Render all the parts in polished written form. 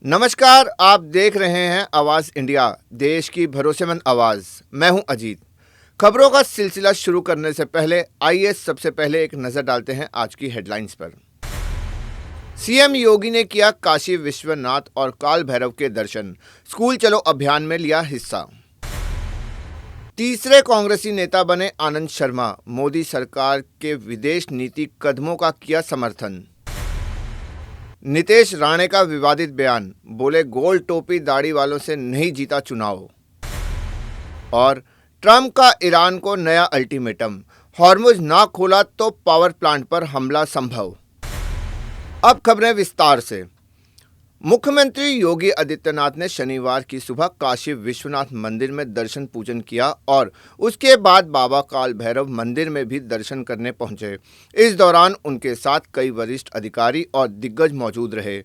नमस्कार, आप देख रहे हैं आवाज़ इंडिया, देश की भरोसेमंद आवाज़। मैं हूं अजीत। खबरों का सिलसिला शुरू करने से पहले आइए सबसे पहले एक नज़र डालते हैं आज की हेडलाइंस पर। सीएम योगी ने किया काशी विश्वनाथ और काल भैरव के दर्शन, स्कूल चलो अभियान में लिया हिस्सा। तीसरे कांग्रेसी नेता बने आनंद शर्मा, मोदी सरकार के विदेश नीति कदमों का किया समर्थन। नीतीश राणे का विवादित बयान, बोले गोल टोपी दाढ़ी वालों से नहीं जीता चुनाव। और ट्रंप का ईरान को नया अल्टीमेटम, हॉर्मुज ना खोला तो पावर प्लांट पर हमला संभव। अब खबरें विस्तार से। मुख्यमंत्री योगी आदित्यनाथ ने शनिवार की सुबह काशी विश्वनाथ मंदिर में दर्शन पूजन किया और उसके बाद बाबा काल भैरव मंदिर में भी दर्शन करने पहुंचे। इस दौरान उनके साथ कई वरिष्ठ अधिकारी और दिग्गज मौजूद रहे।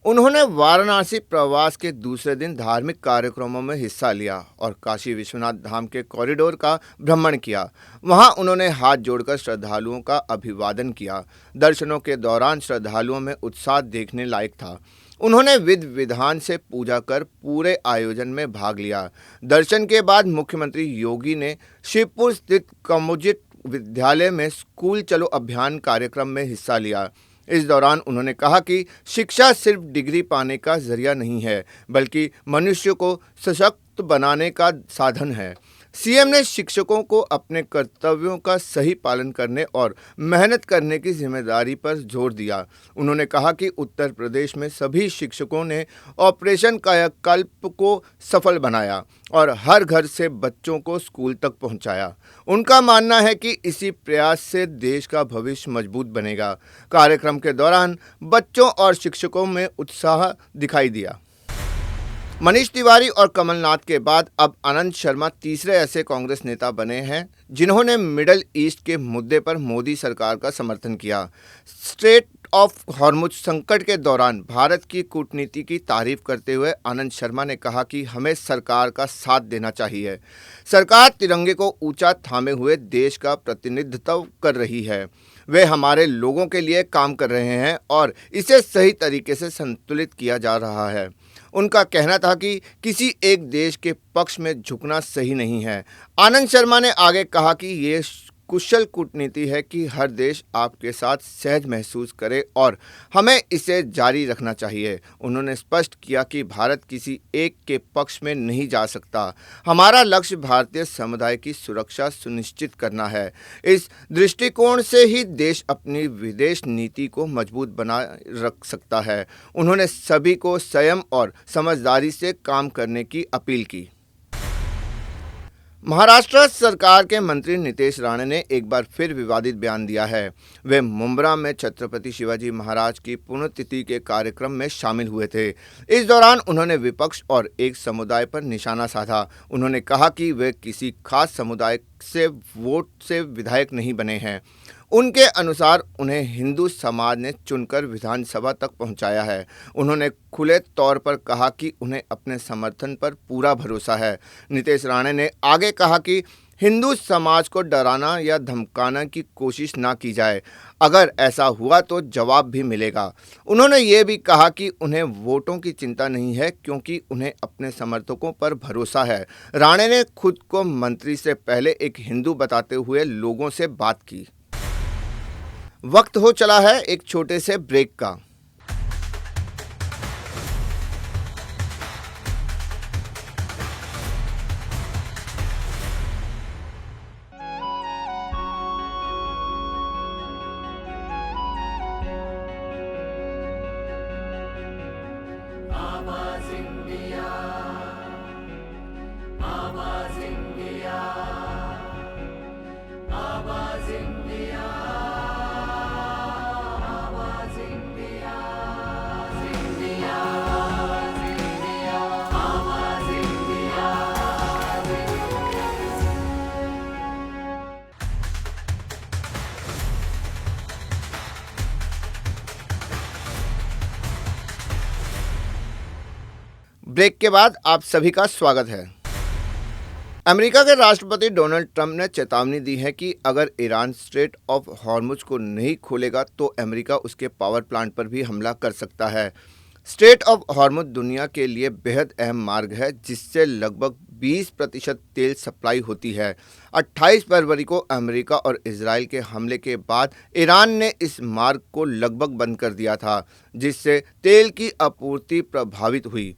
उन्होंने वाराणसी प्रवास के दूसरे दिन धार्मिक कार्यक्रमों में हिस्सा लिया और काशी विश्वनाथ धाम के कॉरिडोर का भ्रमण किया। वहां उन्होंने हाथ जोड़कर श्रद्धालुओं का अभिवादन किया। दर्शनों के दौरान श्रद्धालुओं में उत्साह देखने लायक था। उन्होंने विधि विधान से पूजा कर पूरे आयोजन में भाग लिया। दर्शन के बाद मुख्यमंत्री योगी ने शिवपुर स्थित कमोजिट विद्यालय में स्कूल चलो अभियान कार्यक्रम में हिस्सा लिया। इस दौरान उन्होंने कहा कि शिक्षा सिर्फ डिग्री पाने का जरिया नहीं है, बल्कि मनुष्य को सशक्त बनाने का साधन है। सीएम ने शिक्षकों को अपने कर्तव्यों का सही पालन करने और मेहनत करने की जिम्मेदारी पर जोर दिया। उन्होंने कहा कि उत्तर प्रदेश में सभी शिक्षकों ने ऑपरेशन कायाकल्प को सफल बनाया और हर घर से बच्चों को स्कूल तक पहुंचाया। उनका मानना है कि इसी प्रयास से देश का भविष्य मजबूत बनेगा। कार्यक्रम के दौरान बच्चों और शिक्षकों में उत्साह दिखाई दिया। मनीष तिवारी और कमलनाथ के बाद अब आनंद शर्मा तीसरे ऐसे कांग्रेस नेता बने हैं जिन्होंने मिडल ईस्ट के मुद्दे पर मोदी सरकार का समर्थन किया। स्ट्रेट ऑफ हॉर्मुज संकट के दौरान भारत की कूटनीति की तारीफ करते हुए आनंद शर्मा ने कहा कि हमें सरकार का साथ देना चाहिए। सरकार तिरंगे को ऊंचा थामे हुए देश का प्रतिनिधित्व कर रही है। वे हमारे लोगों के लिए काम कर रहे हैं और इसे सही तरीके से संतुलित किया जा रहा है। उनका कहना था कि किसी एक देश के पक्ष में झुकना सही नहीं है। आनंद शर्मा ने आगे कहा कि ये कुशल कूटनीति है कि हर देश आपके साथ सहज महसूस करे और हमें इसे जारी रखना चाहिए। उन्होंने स्पष्ट किया कि भारत किसी एक के पक्ष में नहीं जा सकता। हमारा लक्ष्य भारतीय समुदाय की सुरक्षा सुनिश्चित करना है। इस दृष्टिकोण से ही देश अपनी विदेश नीति को मजबूत बना रख सकता है। उन्होंने सभी को संयम और समझदारी से काम करने की अपील की। महाराष्ट्र सरकार के मंत्री नीतीश राणे ने एक बार फिर विवादित बयान दिया है। वे मुंब्रा में छत्रपति शिवाजी महाराज की पुण्यतिथि के कार्यक्रम में शामिल हुए थे। इस दौरान उन्होंने विपक्ष और एक समुदाय पर निशाना साधा। उन्होंने कहा कि वे किसी खास समुदाय से वोट से विधायक नहीं बने हैं। उनके अनुसार उन्हें हिंदू समाज ने चुनकर विधानसभा तक पहुंचाया है। उन्होंने खुले तौर पर कहा कि उन्हें अपने समर्थन पर पूरा भरोसा है। नीतीश राणे ने आगे कहा कि हिंदू समाज को डराना या धमकाने की कोशिश ना की जाए। अगर ऐसा हुआ तो जवाब भी मिलेगा। उन्होंने ये भी कहा कि उन्हें वोटों की चिंता नहीं है क्योंकि उन्हें अपने समर्थकों पर भरोसा है। राणे ने खुद को मंत्री से पहले एक हिंदू बताते हुए लोगों से बात की। वक्त हो चला है एक छोटे से ब्रेक का। आवाज इंडिया, आवाज इंडिया, आवाज इंडिया। ब्रेक के बाद आप सभी का स्वागत है। अमेरिका के राष्ट्रपति डोनाल्ड ट्रंप ने चेतावनी दी है कि अगर ईरान स्ट्रेट ऑफ हॉर्मुज को नहीं खोलेगा तो अमेरिका उसके पावर प्लांट पर भी हमला कर सकता है। स्ट्रेट ऑफ हॉर्मुज दुनिया के लिए बेहद अहम मार्ग है जिससे लगभग 20% तेल सप्लाई होती है। 28 फरवरी को अमेरिका और इजराइल के हमले के बाद ईरान ने इस मार्ग को लगभग बंद कर दिया था, जिससे तेल की आपूर्ति प्रभावित हुई।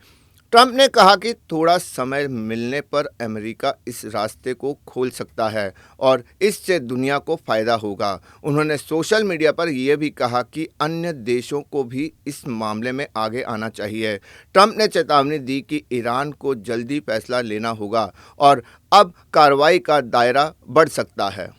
ट्रंप ने कहा कि थोड़ा समय मिलने पर अमेरिका इस रास्ते को खोल सकता है और इससे दुनिया को फायदा होगा। उन्होंने सोशल मीडिया पर यह भी कहा कि अन्य देशों को भी इस मामले में आगे आना चाहिए। ट्रंप ने चेतावनी दी कि ईरान को जल्दी फैसला लेना होगा और अब कार्रवाई का दायरा बढ़ सकता है।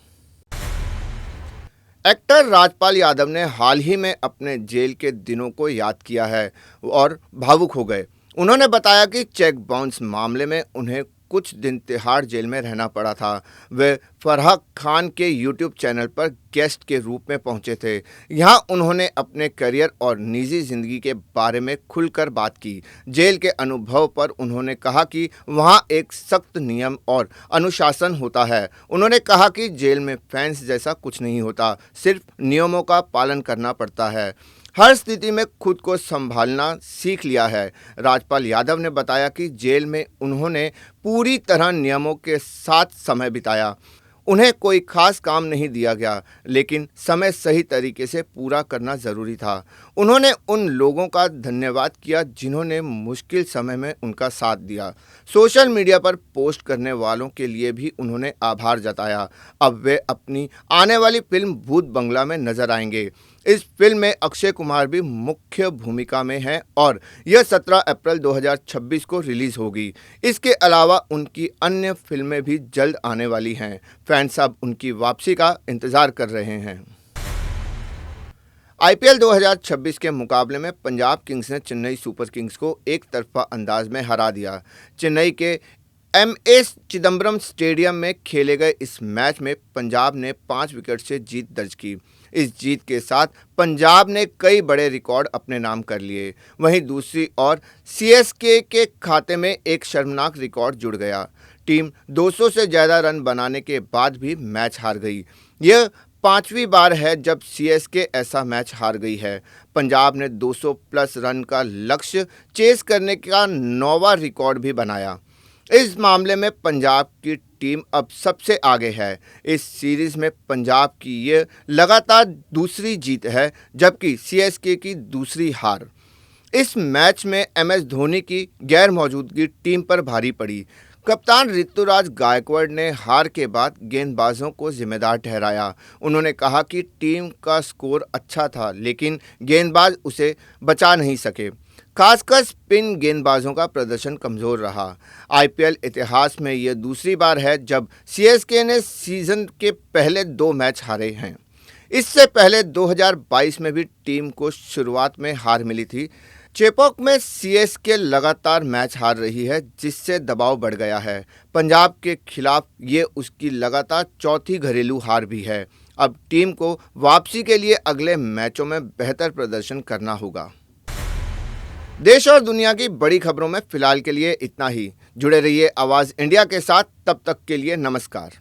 एक्टर राजपाल यादव ने हाल ही में अपने जेल के दिनों को याद किया है और भावुक हो गए। उन्होंने बताया कि चेक बाउंस मामले में उन्हें कुछ दिन तिहाड़ जेल में रहना पड़ा था। वे फराह खान के यूट्यूब चैनल पर गेस्ट के रूप में पहुंचे थे। यहां उन्होंने अपने करियर और निजी ज़िंदगी के बारे में खुलकर बात की। जेल के अनुभव पर उन्होंने कहा कि वहां एक सख्त नियम और अनुशासन होता है। उन्होंने कहा कि जेल में फैंस जैसा कुछ नहीं होता, सिर्फ नियमों का पालन करना पड़ता है। हर स्थिति में खुद को संभालना सीख लिया है। राजपाल यादव ने बताया कि जेल में उन्होंने पूरी तरह नियमों के साथ समय बिताया। उन्हें कोई खास काम नहीं दिया गया, लेकिन समय सही तरीके से पूरा करना ज़रूरी था। उन्होंने उन लोगों का धन्यवाद किया जिन्होंने मुश्किल समय में उनका साथ दिया। सोशल मीडिया पर पोस्ट करने वालों के लिए भी उन्होंने आभार जताया। अब वे अपनी आने वाली फिल्म भूत बंगला में नजर आएंगे। इस फिल्म में अक्षय कुमार भी मुख्य भूमिका में हैं और यह 17 अप्रैल 2026 को रिलीज होगी। इसके अलावा उनकी अन्य फिल्में भी जल्द आने वाली हैं। फैंस अब उनकी वापसी का इंतजार कर रहे हैं। आईपीएल 2026 के मुकाबले में पंजाब किंग्स ने चेन्नई सुपर किंग्स को एक तरफा अंदाज में हरा दिया। चेन्नई के एमए चिदम्बरम स्टेडियम में खेले गए इस मैच में पंजाब ने 5 विकेट से जीत दर्ज की। इस जीत के साथ पंजाब ने कई बड़े रिकॉर्ड अपने नाम कर लिए। वहीं दूसरी ओर सीएसके के खाते में एक शर्मनाक रिकॉर्ड जुड़ गया। टीम 200 से ज़्यादा रन बनाने के बाद भी मैच हार गई। यह 5वीं बार है जब सीएसके ऐसा मैच हार गई है। पंजाब ने 200 प्लस रन का लक्ष्य चेस करने का 9वां रिकॉर्ड भी बनाया। इस मामले में पंजाब की टीम अब सबसे आगे है। इस सीरीज में पंजाब की ये लगातार दूसरी जीत है, जबकि सीएसके की दूसरी हार। इस मैच में एमएस धोनी की गैर मौजूदगी टीम पर भारी पड़ी। कप्तान ऋतुराज गायकवाड़ ने हार के बाद गेंदबाजों को जिम्मेदार ठहराया। उन्होंने कहा कि टीम का स्कोर अच्छा था, लेकिन गेंदबाज उसे बचा नहीं सके। खासकर स्पिन गेंदबाजों का प्रदर्शन कमज़ोर रहा। आईपीएल इतिहास में यह दूसरी बार है जब सीएसके ने सीज़न के पहले 2 मैच हारे हैं। इससे पहले 2022 में भी टीम को शुरुआत में हार मिली थी। चेपॉक में सीएसके लगातार मैच हार रही है, जिससे दबाव बढ़ गया है। पंजाब के खिलाफ ये उसकी लगातार चौथी घरेलू हार भी है। अब टीम को वापसी के लिए अगले मैचों में बेहतर प्रदर्शन करना होगा। देश और दुनिया की बड़ी खबरों में फिलहाल के लिए इतना ही। जुड़े रहिए आवाज़ इंडिया के साथ। तब तक के लिए नमस्कार।